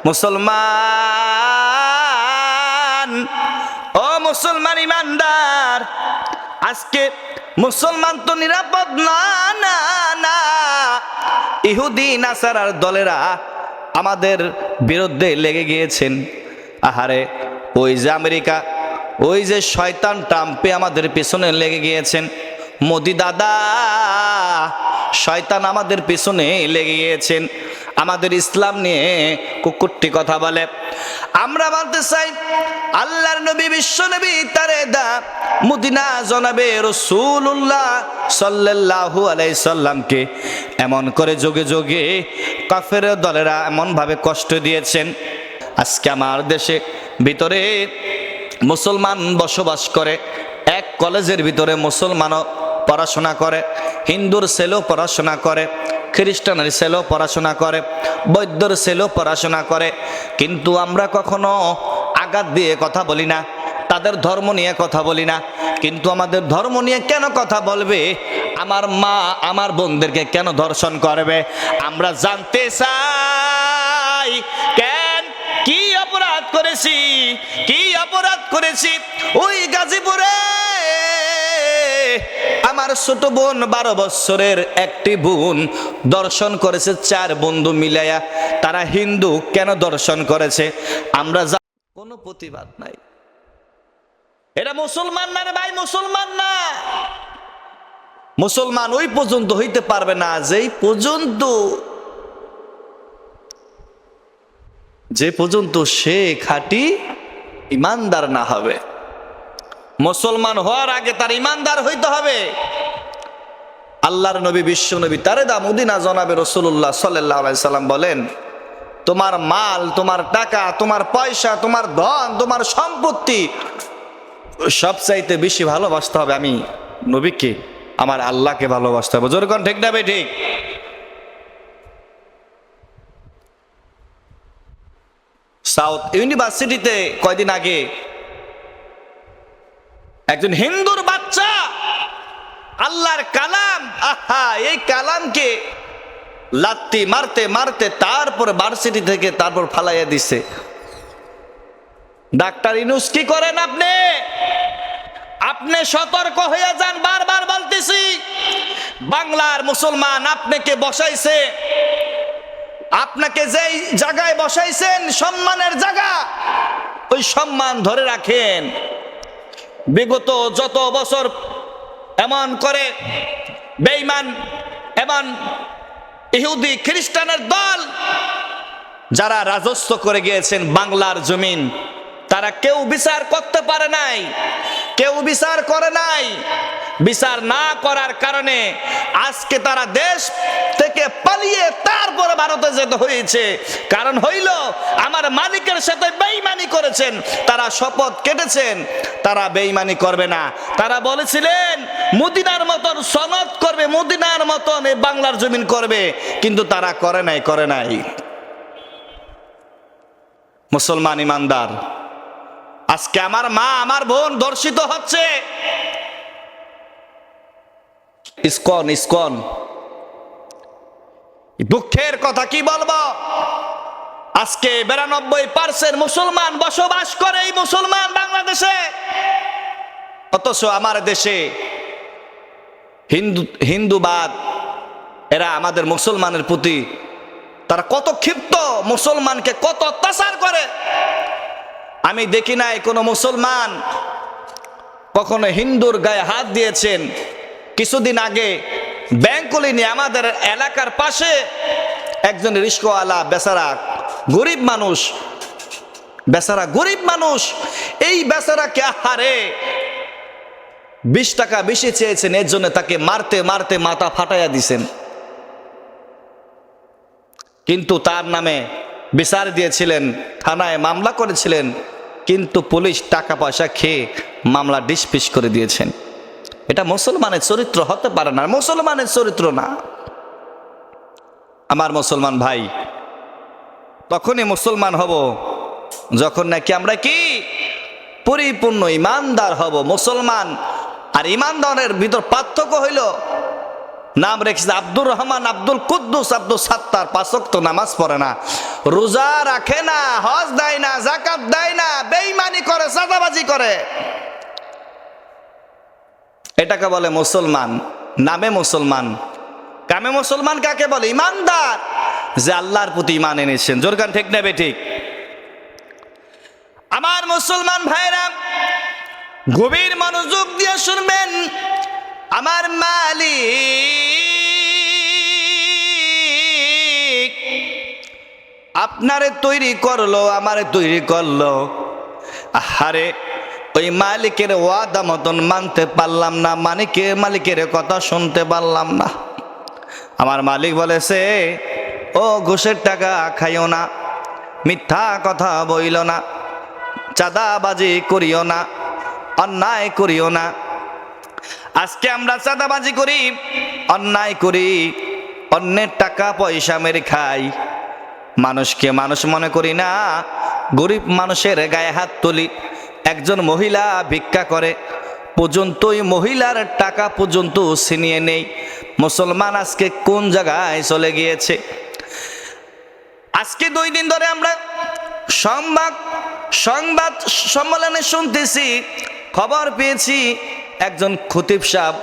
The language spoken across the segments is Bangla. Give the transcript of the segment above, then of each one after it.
মুসলমান, ও মুসলমান ইমানদার, আজকে মুসলমান তো নিরাপদ না, না না, ইহুদি নাসারার দলেরা আমাদের বিরুদ্ধে লেগে গিয়েছেন। আহারে, ওই যে আমেরিকা, ওই যে শয়তান ট্রাম্পে আমাদের পেছনে লেগে গিয়েছেন। মোদি দাদা, শয়তান আমাদের পেছনে লেগে গিয়েছেন, আমাদের ইসলাম নিয়ে কুকুরটি কথা বলে। আমরা বলতে চাই, আল্লাহর নবী, বিশ্ব নবী তারেদা মদিনা জনাবে রাসূলুল্লাহ সাল্লাল্লাহু আলাইহি সাল্লামকে এমন করে যোগে যোগে কাফের দলেরা এমন ভাবে কষ্ট দিয়েছেন। আজকে আমার দেশে ভিতরে মুসলমান বসবাস করে, এক কলেজের ভিতরে মুসলমানও পড়াশোনা করে, হিন্দুর ছেলেও পড়াশোনা করে, খ্রিস্টানের ছেলেও পড়াশোনা করে, বৌদ্ধর ছেলেও পড়াশোনা করে, কিন্তু আমরা কখনো আঘাত দিয়ে কথা বলি না, তাদের ধর্ম নিয়ে কথা বলি না। কিন্তু আমাদের ধর্ম নিয়ে কেন কথা বলবে? আমার মা আমার বোনদেরকে কেন ধর্ষণ করবে? আমরা জানতে চাই, কেন, কি অপরাধ করেছি, কি অপরাধ করেছি? ওই গাজীপুরে আমার ছোট বোন 12 বছরের একটি বোন দর্শন করেছে, 4 বন্ধু মিলাইয়া। তারা হিন্দু, কেন দর্শন করেছে? আমরা কোনো প্রতিবাদ নাই। এরা মুসলমান না রে ভাই, মুসলমান না। মুসলমান ওই পর্যন্ত হইতে পারবে না যে পর্যন্ত সে খাঁটি ইমানদার না হবে। মুসলমান হওয়ার আগে তার ইমানদার হইতে হবে। আল্লাহর নবী, বিশ্ব নবী তারেদা মদিনা জনাবে রাসূলুল্লাহ সাল্লাল্লাহু আলাইহি সাল্লাম বলেন, তোমার মাল, তোমার টাকা, তোমার পয়সা, তোমার ধন, তোমার সম্পত্তি সবচাইতে বেশি ভালোবাসতে হবে আমি নবীকে, আমার আল্লাহকে ভালোবাসতে হবে। জোরে কোন ঠিক না ভাই? ঠিক। সাউথ ইউনিভার্সিটিতে কয়দিন আগে একজন হিন্দুর বাচ্চা আল্লাহর কালাম, আহা, এই কালামকে লাত্তি মারতে মারতে তারপর ভার্সিটি থেকে তারপর ফালাইয়া দিছে। ডাক্তার ইউনূস কি করেন আপনি? আপনি সতর্ক হয়ে যান, বারবার বলতেছি। বাংলার মুসলমান আপনাকে বসাইছে, আপনাকে যেই জায়গায় বসাইছেন, সম্মানের জায়গা, ওই সম্মান ধরে রাখেন। বিগত যত বছর এমন করে বেঈমান, এমন ইহুদি খ্রিস্টানের দল যারা রাজত্ব করে গিয়েছেন বাংলার জমিন, তারা কেউ বিচার করতে পারে নাই, কেউ বিচার করে নাই। বিচার না করার কারণে আজকে তারা দেশ থেকে পালিয়ে তারপরে ভারতে যেতে হয়েছে। কারণ হইল, আমার মালিকের সাথে বেঈমানি করেছেন, তারা শপথ কেটেছেন তারা বেঈমানি করবে না। তারা বলেছিলেন মদিনার মতন সনদ করবে, মদিনার মতন এই বাংলার জমিন করবে, কিন্তু তারা করে নাই। মুসলমান ইমানদার, আজকে আমার মা আমার বোন ধর্ষিত হচ্ছে। ইসকন দুঃখের কথা কি বলবো? আজকে 92% মুসলমান বসবাস করে এই মুসলমান বাংলাদেশে, অথচ আমার দেশে হিন্দুবাদ, এরা আমাদের মুসলমানের প্রতি তারা কত ক্ষিপ্ত, মুসলমানকে কত অত্যাচার করে। আমি দেখি নাই কোনো মুসলমান কখনো হিন্দুর গায়ে হাত দিয়েছেন। কিছুদিন আগে ব্যাংকলি নিয়ে আমাদের এলাকার পাশে একজন রিস্কাওয়ালা, বেচারা গরিব মানুষ, এই বেচারাকে আহারে 20 টাকা বেশি চেয়েছেন, এর জন্য তাকে মারতে মারতে মাথা ফাটাইয়া দিছেন। কিন্তু তার নামে বিচার দিয়েছিলেন, থানায় মামলা করেছিলেন, কিন্তু পুলিশ টাকা পয়সা খেয়ে মামলা ডিসমিস করে দিয়েছেন। এটা মুসলমানের চরিত্র হতে পারে না, মুসলমানের চরিত্র না। আমার মুসলমান ভাই, তখনই মুসলমান হব যখন নাকি আমরা কি পরিপূর্ণ ইমানদার হব। মুসলমান আর ইমানদারের ভিতর পার্থক্য হইল, নাম রেখেছে আব্দুর রহমান, আব্দুল কুদ্দুস, আব্দুল সাত্তার, 5 ওয়াক্ত নামাজ পড়ে না। রোজা রাখে না, হজ দেয় না, যাকাত দেয় না, বেঈমানি করে, চাঁদাবাজি করে। এটাকে বলে মুসলমান, নামে মুসলমান। কামে মুসলমান কাকে বলে? ইমানদার, যে আল্লাহর প্রতি ইমান এনেছেন। জোরকান ঠিক নেবে ঠিক। আমার মুসলমান ভাইরা গভীর মনোযোগ দিয়ে শুনবেন। আমার মালিক আপনারে তৈরি করলো, আমারে তৈরি করলো। আহারে ওই মালিকের ওয়াদা মতন মানতে পারলাম না, মালিকের কথা শুনতে পারলাম না। আমার মালিক বলেছে, ও ঘুষের টাকা খাইও না, মিথ্যা কথা বইল না, চাঁদাবাজি করিও না, অন্যায় করিও না। আজকে আমরা চাঁদাবাজি করি, অন্যায় করি, অন্যের টাকা পয়সা মেরে খাই, মানুষকে মানুষ মনে করি না, গরিব মানুষের গায়ে হাত তুলি। একজন মহিলা ভিক্ষা করে পর্যন্ত ওই মহিলার টাকা পর্যন্ত ছিনিয়ে নেই। মুসলমান আজকে কোন জায়গায় চলে গিয়েছে? আজকে 2 দিন ধরে আমরা সংবাদ সম্মেলনে শুনতেছি, খবর পেয়েছি একজন খতিব সাহেব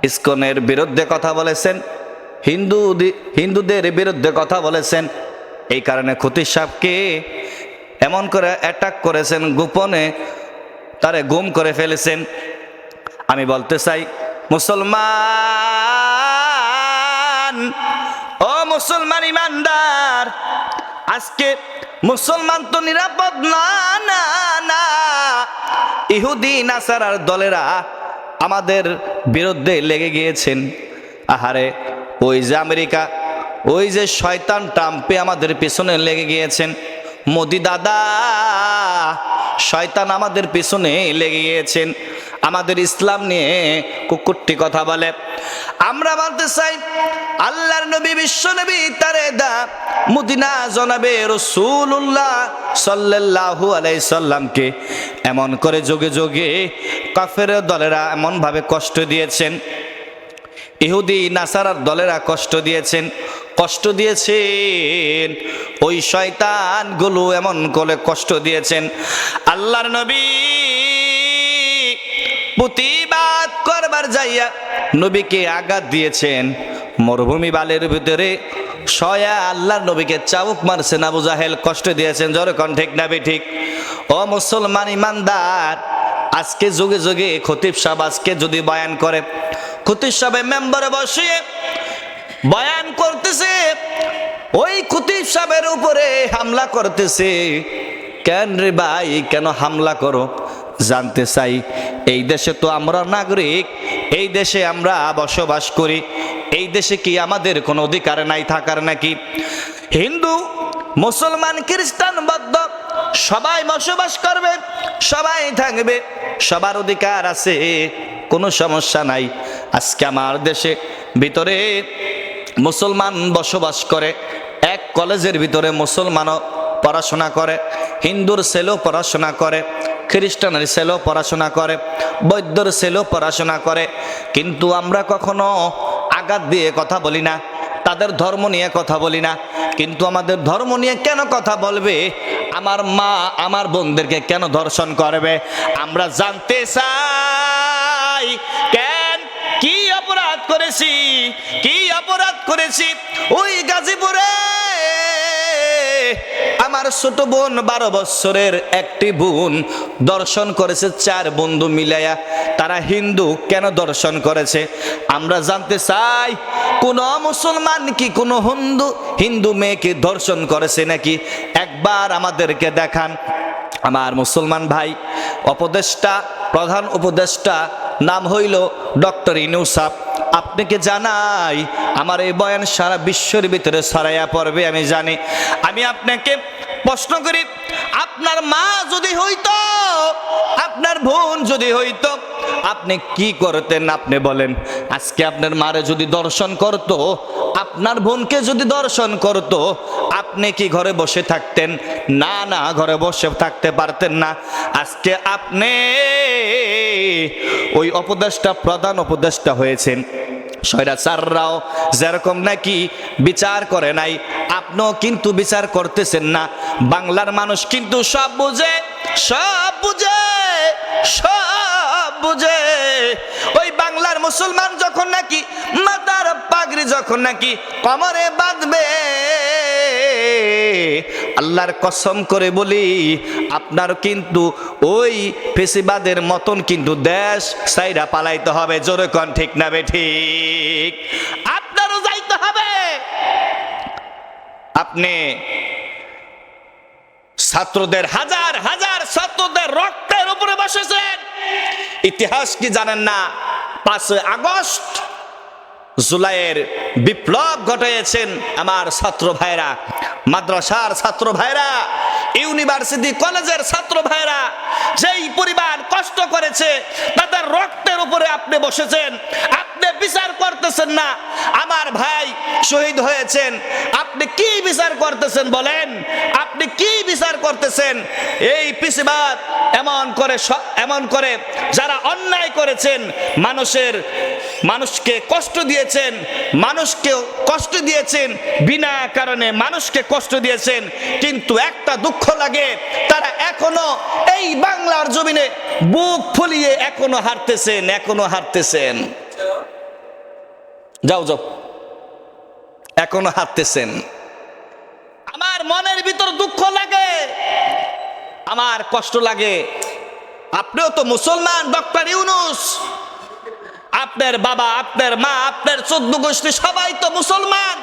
ইসকনের বিরুদ্ধে কথা বলেছেন, হিন্দুদের বিরুদ্ধে কথা বলেছেন। এই কারণে খতিব সাহেবকে এমন করে অ্যাটাক করেছেন, গোপনে তারে গুম করে ফেলেছেন। আমি বলতে চাই, মুসলমান, ও মুসলমান ইমানদার, আজকে মুসলমান তো নিরাপদ না, না না। ইহুদি নাসারার দলেরা আমাদের বিরুদ্ধে লেগে গিয়েছেন। আহারে ওই যে আমেরিকা, ওই যে শয়তান ট্রাম্পে আমাদের পেছনে লেগে গিয়েছেন। মোদি দাদা, শয়তান আমাদের পেছনে লেগে গিয়েছেন, আমাদের ইসলাম নিয়ে কুকুরটি কথা বলে। আমরা বলতে চাই, আল্লাহর নবী, বিশ্ব নবী তারেদা মদিনা জনাবে রাসূলুল্লাহ সাল্লাল্লাহু আলাইহি সাল্লামকে এমন করে যোগে যোগে কাফের দলেরা এমন ভাবে কষ্ট দিয়েছেন, ইহুদি নাসারার দলেরা কষ্ট দিয়েছেন, ওই শয়তানগুলো এমন করে কষ্ট দিয়েছেন। আল্লাহর নবী প্রতিবাদ করবার যাইয়া নবীকে আঘাত দিয়েছেন। মরুভূমি বালের ভিতরে শয়া আল্লাহর নবীকে চাবুক মারছেন আবু জাহেল, কষ্ট দিয়েছেন। জোরে ঠিক না ঠিক? ও মুসলমান ইমানদার, আজকে যুগে যুগে খতিব সাহেব আজকে যদি বয়ান করে, খতিব সাহেব মেম্বারে বসিয়ে বয়ান করতেছে, ওই খতিব সাহেবের উপরে হামলা করতেছে। কেন রে ভাই, কেন হামলা করো? জানতে চাই, এই দেশে তো আমরা নাগরিক, এই দেশে আমরা বসবাস করি, এই দেশে কি আমাদের কোনো অধিকার নাই থাকার নাকি? হিন্দু, মুসলমান, খ্রিস্টান, বৌদ্ধ সবাই বসবাস করবে, সবাই থাকবে, সবার অধিকার আছে, কোনো সমস্যা নাই। আজকে আমার দেশে ভিতরে মুসলমান বসবাস করে, এক কলেজের ভিতরে মুসলমানও পড়াশোনা করে, হিন্দুর ছেলেও পড়াশোনা করে, খ্রিস্টানের ছেলেও পড়াশোনা করে, বৌদ্ধর ছেলেও পড়াশোনা করে। কিন্তু আমরা কখনো আঘাত দিয়ে কথা বলি না, তাদের ধর্ম নিয়ে কথা বলি না। কিন্তু আমাদের ধর্ম নিয়ে কেন কথা বলবে? আমার মা আমার বোনদেরকে কেন ধর্ষণ করবে? আমরা জানতে চাই, কেন, কি অপরাধ করেছি, কি অপরাধ করেছি? ওই গাজীপুরে আমার ছোট বোন 12 বছরের একটি বোন দর্শন করেছে, 4 বন্ধু মিলাইয়া। তারা হিন্দু, কেন দর্শন করেছে? আমরা জানতে চাই, কোন মুসলমান কি কোন হিন্দু মেয়েকে দর্শন করেছে নাকি? একবার আমাদেরকে দেখান। আমার মুসলমান ভাই, উপদেষ্টা, প্রধান উপদেষ্টা নাম হইল ডক্টর ইউনূস। আপনাকে জানাই, আমার এই বয়ান সারা বিশ্বের ভিতরে ছড়াইয়া পড়বে আমি জানি। আমি আপনাকে প্রশ্ন করি, আপনার মা যদি হইতো, আপনার বোন যদি হইতো, আপনি কি করতেন? আপনি বলেন। আজকে আপনার মারে যদি দর্শন করতো, আপনার বোনকে যদি দর্শন করতো, আপনি কি ঘরে বসে থাকতেন? না না, ঘরে বসে থাকতে পারতেন না। আজকে আপনি ওই উপদেষ্টা, প্রধান উপদেষ্টা হয়েছেন, স্বৈরাচাররাও যেরকম নাকি বিচার করে নাই, আপনিও কিন্তু বিচার করতেছেন না। বাংলার মানুষ কিন্তু সব বুঝে, সব বুঝে, সব বুঝে। ওই বাংলার মুসলমান যখন নাকি মাথার পাগড়ি যখন নাকি কোমরে বাঁধবে, আল্লাহর কসম করে বলি আপনার কিন্তু ওই ফেসিবাদের মতন কিন্তু দেশ সাইরা পালাইতে হবে। জোরে কোন ঠিক না বেঠিক? আপনারও যাইতে হবে। আপনি ছাত্রদের, হাজার হাজার ছাত্রদের রক্তের উপরে বসেছেন। ইতিহাস কি জানেন না? 5 আগস্ট জুলাইয়ের বিপ্লব ঘটিয়েছেন আমার ছাত্র ভাইরা, মাদ্রাসার ছাত্র ভাইরা, ইউনিভার্সিটি কলেজের ছাত্র ভাইরা। যেই পরিবার কষ্ট করেছে তাদের রক্তের উপরে আপনি বসেছেন, আপনি বিচার করতেছেন না। আমার ভাই শহীদ হয়েছেন, আপনি কি বিচার করতেছেন বলেন? আপনি কি বিচার করতেছেন? এই ফেসিবাদ এমন করে যারা অন্যায় করেছেন, মানুষকে কষ্ট দিয়েছেন, মানুষকে কষ্ট দিয়েছেন, বিনা কারণে মানুষকে কষ্ট দিয়েছেন। কিন্তু একটা দুঃখ লাগে, তারা এখনো এই বাংলার জমিনে বুক ফুলিয়ে এখনো হারতেছেন, এখনো হারতেছেন। যাও যাও, এখনো হারতেছেন। আমার মনের ভিতর দুঃখ লাগে, আমার কষ্ট লাগে। আপনিও তো মুসলমান, ডক্টর ইউনূস, আপনার বাবা, আপনার মা, আপনার 14 গোষ্ঠী সবাই তো মুসলমান।